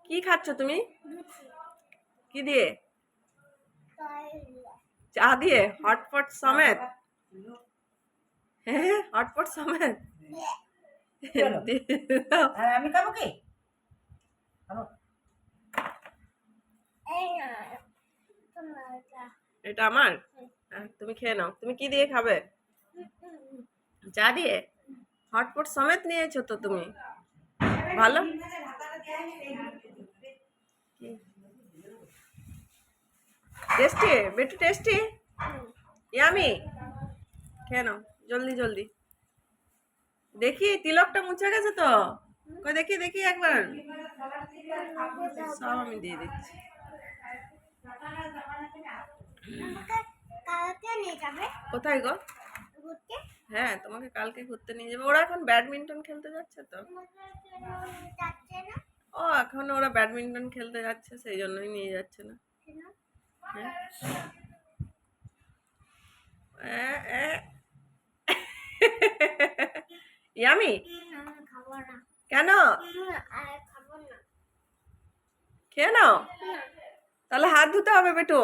কি খাচ্ছ তুমি? কি দিয়ে? চা দিয়ে? হটপট সমেত? হ্যাঁ, হটপট সমেত। আমি খাবো কি? এটা আমার? তুমি খেয়ে নাও। তুমি কি দিয়ে খাবে? চা দিয়ে? হটপট সমেত নিয়েছো তো তুমি। ভালো। টেস্টি, বেটু টেস্টি, ইয়ামি। খেয়ে নাও জলদি জলদি। দেখি তিলকটা মুছে গেছে তো। কই দেখি দেখি একবার। সব আমি দিয়ে দিচ্ছি। কোথায় গো? হ্যাঁ, তোমাকে কালকে ঘুরতে নিয়ে যাবে। ওরা এখন ব্যাডমিন্টন খেলতে যাচ্ছে তো। ও এখন ওরা ব্যাডমিন্টন খেলতে যাচ্ছে, সেই জন্যই নিয়ে যাচ্ছে না। ইয়ামি, কেন? খেয়ে নাও, তাহলে হাত ধুতে হবে বেটু।